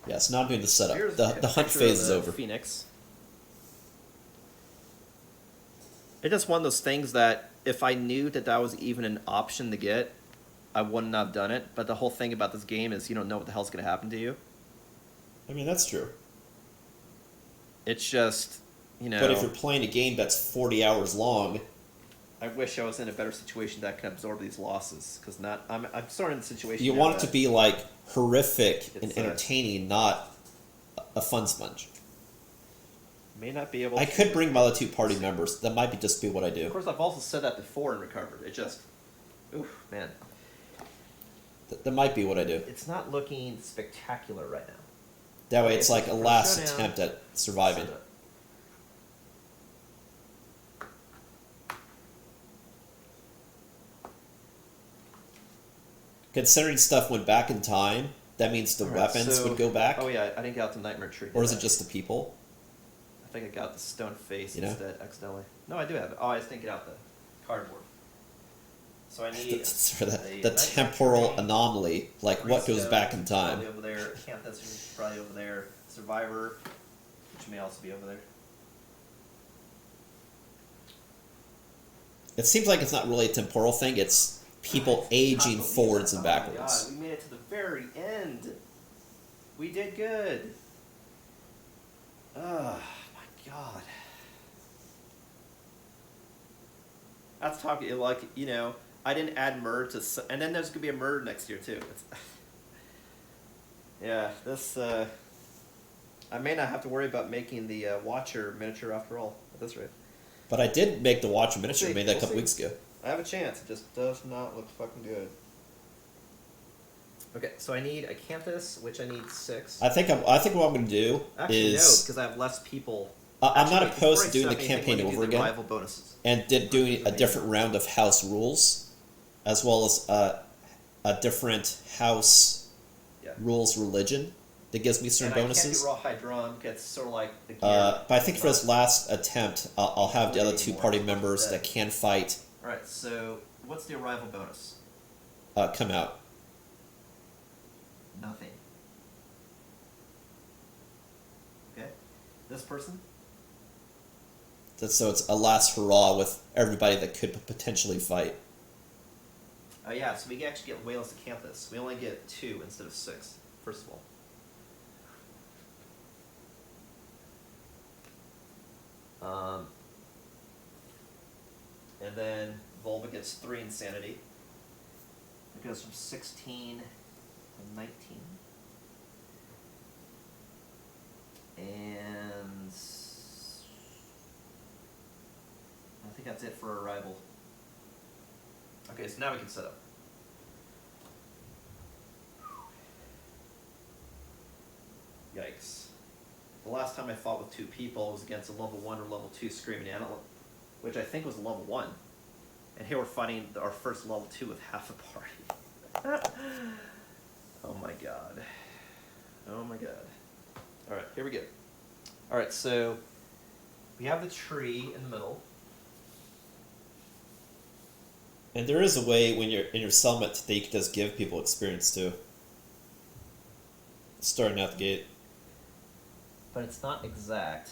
A: Yeah, so now I'm doing the setup.
C: Here's
A: The
C: a
A: hunt
C: picture
A: phase
C: of
A: is
C: the
A: over.
C: Phoenix. It's just one of those things that if I knew that that was even an option to get, I wouldn't have done it. But the whole thing about this game is you don't know what the hell's going to happen to you.
A: I mean, that's true.
C: It's just, you know.
A: But if you're playing a game that's 40 hours long,
C: I wish I was in a better situation that can absorb these losses, because I'm sort of in a situation.
A: you
C: now
A: want it
C: that
A: to be like horrific and
C: It's,
A: entertaining, not a fun sponge.
C: May not be able
A: I
C: to.
A: could bring my other 2 party members. That might just be what I
C: Of
A: do.
C: course, I've also said that before and recovered. It just, oof, man.
A: That might be what I do.
C: It's not looking spectacular right now.
A: That way
C: Okay,
A: it's
C: so
A: like a
C: for
A: last
C: showdown,
A: attempt at surviving.
C: set up.
A: Considering stuff went back in time, that means the
C: All right,
A: weapons
C: so-
A: would go back?
C: Oh yeah, I didn't get out the Nightmare Tree.
A: Or is
C: did
A: it
C: I?
A: just the people?
C: I think I got the stone face
A: You know?
C: instead, accidentally. No, I do have it. Oh, I just didn't get out the cardboard. So I need
A: For the
C: Nightmare
A: temporal
C: Tree,
A: anomaly, like what goes
C: Stone,
A: back in time.
C: Probably over there. Acanthus is probably over there. Survivor, which may also be over there.
A: It seems like it's not really a temporal thing, it's people aging forwards and backwards.
C: Oh my god, we made it to the very end. We did good. Oh my god. That's talking like, you know, I didn't add murder to, and then there's gonna be a murder next year too. It's, yeah, this. I may not have to worry about making the Watcher miniature after all at this rate.
A: But I did make the Watcher miniature,
C: see,
A: made that a
C: we'll
A: couple
C: see.
A: weeks ago.
C: I have a chance. It just does not look fucking good. Okay, so I need Acanthus, which I need 6.
A: I think what I'm going to do
C: Actually, no,
A: is
C: because I have less people.
A: I'm not
C: Actually,
A: opposed to
C: before I
A: doing the
C: stop anything,
A: campaign
C: let me do
A: over
C: the
A: again
C: rival bonuses.
A: and doing a different round of house rules, as well as a different house
C: Yeah.
A: rules religion that gives me certain
C: And
A: bonuses.
C: I can't do Rawhide Drum, because it's sort of like the gear.
A: But I think for this last attempt, I'll have the other 2
C: Anymore.
A: party members
C: Yeah.
A: that can fight
C: Alright, so what's the arrival bonus?
A: come out.
C: Nothing. Okay. This person?
A: So it's a last hurrah with everybody that could potentially fight.
C: Oh yeah, so we actually get way less Acanthus. We only get 2 instead of 6, first of all. And then Volva gets 3 insanity. It goes from 16 to 19. And I think that's it for Arrival. Okay, so now we can set up. Yikes. The last time I fought with 2 people was against a level 1 or level 2 Screaming Antelope, which I think was level 1. And here we're fighting our first level 2 with half a party. Oh my god. Oh my god. Alright, here we go. Alright, so we have the tree in the middle.
A: And there is a way when you're in your settlement that you can just give people experience too. Starting out the gate.
C: But it's not exact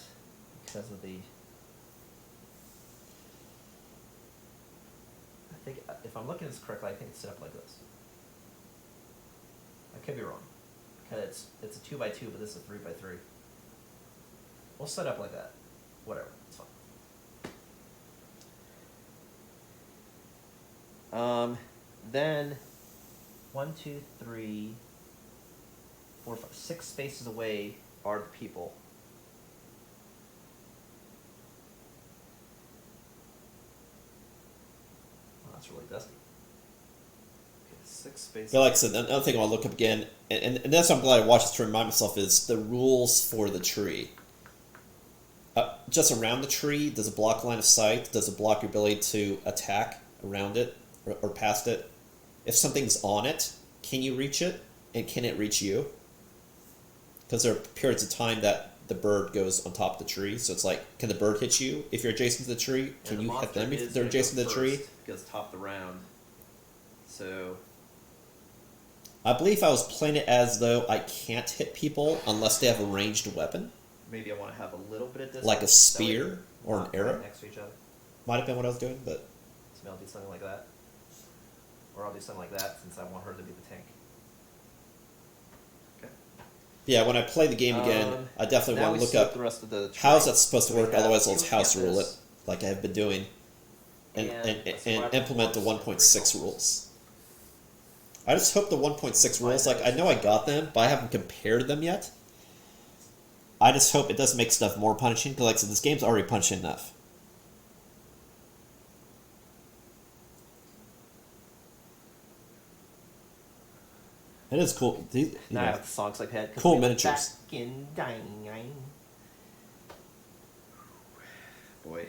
C: because of the... I think, if I'm looking at this correctly, I think it's set up like this. I could be wrong. Because it's a 2x2, but this is a 3x3. We'll set up like that. Whatever, it's fine. Then 1, 2, 3, 4, 5, 6 spaces away are the people. Oh, that's really dusty. Okay, 6 spaces.
A: But like I said, another thing I want to look up again, and that's why I'm glad I watched this to remind myself, is the rules for the tree. Just around the tree, does it block line of sight? Does it block your ability to attack around it or past it? If something's on it, can you reach it? And can it reach you? Because there are periods of time that the bird goes on top of the tree, so it's like, can the bird hit you if you're adjacent to the tree? Can you hit them if they're adjacent to the tree?
C: Goes top of the round. So
A: I believe I was playing it as though I can't hit people unless they have a ranged weapon.
C: maybe I want to have a little bit of distance.
A: Like a
C: that way
A: spear or an
C: not
A: arrow?
C: right next to each other.
A: Might have been what I was doing, but...
C: So maybe I'll do something like that. Or I'll do something like that since I want her to be the tank. Okay.
A: Yeah, when I play the game again, I definitely
C: now
A: want to
C: we
A: look
C: set
A: up
C: the rest of the
A: how's that supposed to
C: We
A: work,
C: have
A: otherwise I'll
C: field
A: house rule it,
C: campus
A: like I have been doing, and
C: a survival
A: implement the
C: force
A: 1.6
C: and
A: rules. I just hope the 1.6 rules, like, I know I got them, but I haven't compared them yet. I just hope it doesn't make stuff more punishing, because like I said, this game's already punishing enough. It is cool. These,
C: Now I have the songs like that.
A: Cool miniatures.
C: Back in dying. Boy.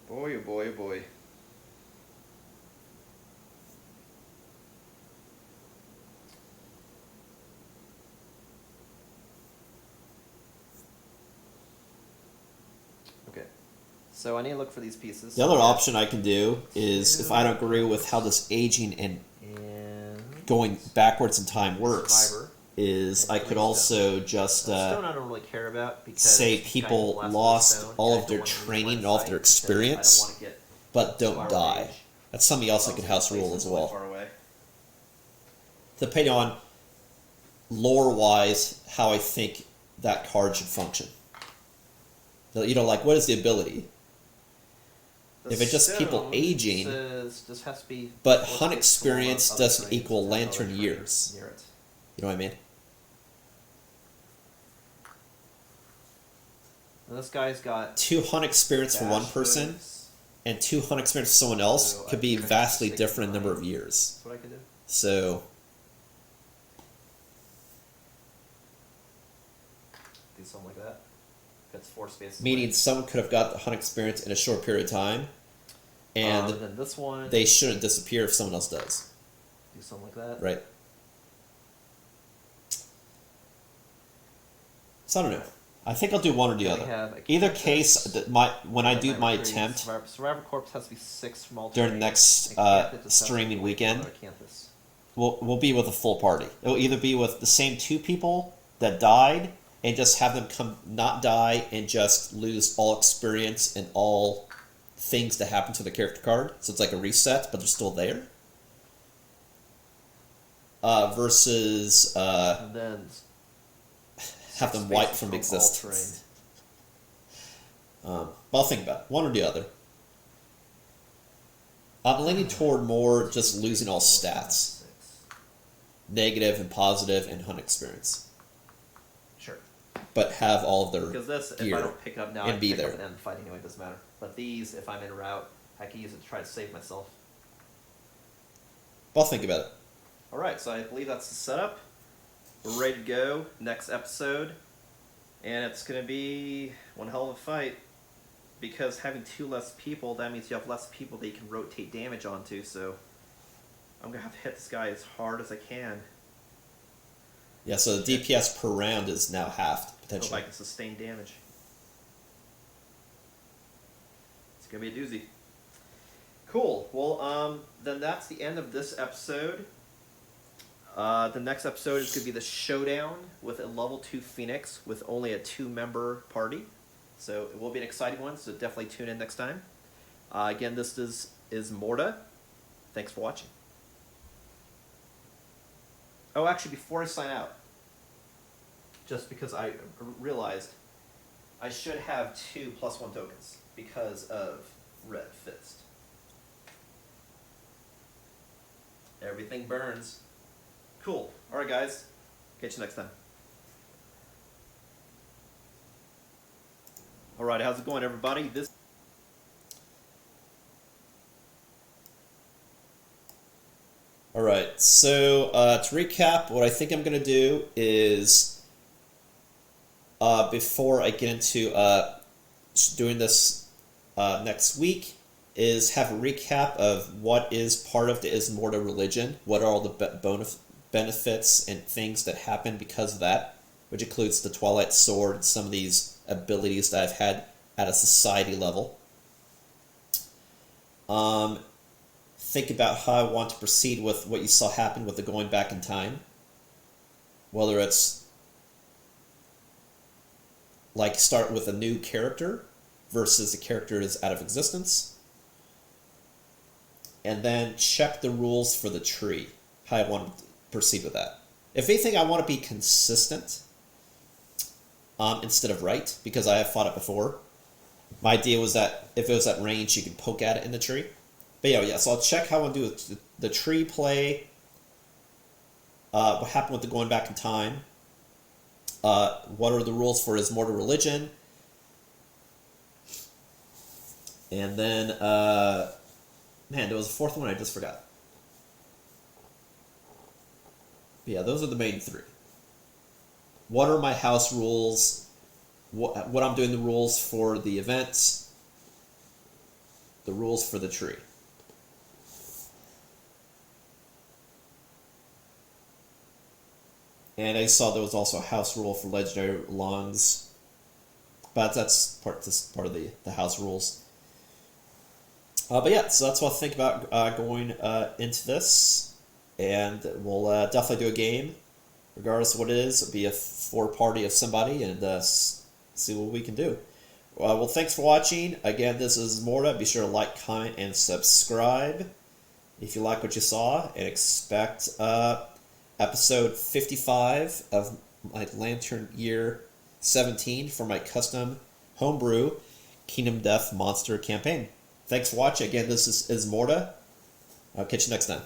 C: Boy, oh boy, oh boy. Okay. So I need to look for these pieces.
A: The other option I can do is, if I don't agree with how this aging and going backwards in time works,
C: Survivor.
A: is I could also just
C: Stone I don't really care about because
A: say
C: it's
A: people
C: kind of
A: lost
C: stone,
A: all
C: and
A: of
C: I
A: their
C: don't wanna use
A: training
C: one
A: and all of
C: side
A: their
C: because
A: experience,
C: I don't want to get
A: but don't
C: spiral
A: die.
C: rage.
A: That's something else I could house rule as well. Depending on lore-wise how I think that card should function. You know, like, what is the ability? If it's just people aging,
C: just has to be
A: but hunt experience doesn't equal lantern years. You know what I mean?
C: And this guy's got
A: 2 hunt experience for one person and 2 hunt experience for someone else
C: So
A: could
C: I
A: be
C: think I
A: vastly
C: can
A: different in number of
C: 69.
A: years.
C: That's what I could do.
A: So,
C: Do something like that. That's 4 spaces.
A: meaning
C: away.
A: someone could have got the hunt experience in a short period of time, and
C: then this one.
A: they shouldn't disappear if someone else does.
C: Do something like that.
A: Right? So I don't know. I think I'll do one or the
C: Then we
A: other.
C: have a
A: Either
C: campus.
A: case, when I do
C: Survivor
A: my
C: Creed.
A: attempt
C: Survivor Corpse has to be 6 from all
A: during the
C: terrain,
A: next
C: and Campus has to
A: streaming
C: be
A: weekend,
C: another campus.
A: we'll be with a full party. It'll either be with the same 2 people that died and just have them not die and just lose all experience and all things that happen to the character card. So it's like a reset, but they're still there. Versus
C: And then
A: have them wiped from existence. But I'll think about it. One or the other. I'm leaning toward more just losing all stats. Negative and positive and hunt experience.
C: Sure.
A: But have all of their
C: Because this, if
A: gear
C: I don't pick up now,
A: and
C: I
A: be
C: pick
A: there.
C: up at the end of the fight anyway, it doesn't matter. But these, if I'm en route, I can use it to try to save myself.
A: I'll think about it.
C: Alright, so I believe that's the setup. We're ready to go. Next episode. And it's going to be one hell of a fight. Because having 2 less people, that means you have less people that you can rotate damage onto, so I'm going to have to hit this guy as hard as I can.
A: Yeah, so the DPS per round is now halved,
C: Hope
A: potentially.
C: I can sustain damage. It's going to be a doozy. Cool. Well, then that's the end of this episode. The next episode is going to be the showdown with a level 2 Phoenix with only a 2-member party. So it will be an exciting one, so definitely tune in next time. Again, this is Ismortah. Thanks for watching. Oh, actually, before I sign out, just because I realized I should have 2 +1 tokens because of Red Fist. Everything burns. Cool. Alright, guys. Catch you next time. Alright, how's it going, everybody?
A: Alright, so to recap, what I think I'm going to do is, before I get into doing this next week, is have a recap of what is part of the Ismortah religion, what are all the benefits and things that happen because of that, which includes the Twilight Sword, some of these abilities that I've had at a society level. Think about how I want to proceed with what you saw happen with the going back in time. Whether it's like start with a new character versus the character is out of existence. And then check the rules for the tree, how I want to proceed with that. If anything, I want to be consistent instead of right, because I have fought it before. My idea was that if it was at range, you could poke at it in the tree. But yeah, so I'll check how I want to do the tree play, what happened with the going back in time, what are the rules for Ismortah religion, and then man, there was a fourth one I just forgot. Yeah, those are the main three. What are my house rules? What I'm doing the rules for the events, the rules for the tree. And I saw there was also a house rule for legendary lungs, but that's part of the house rules. But yeah, so that's what I think about going into this, and we'll definitely do a game, regardless of what it is. It'll be a 4-party of somebody, and see what we can do. Well, thanks for watching. Again, this is Ismortah. Be sure to like, comment, and subscribe if you like what you saw, and expect episode 55 of my Lantern Year 17 for my custom homebrew Kingdom Death Monster campaign. Thanks for watching. Again, this is Ismortah. I'll catch you next time.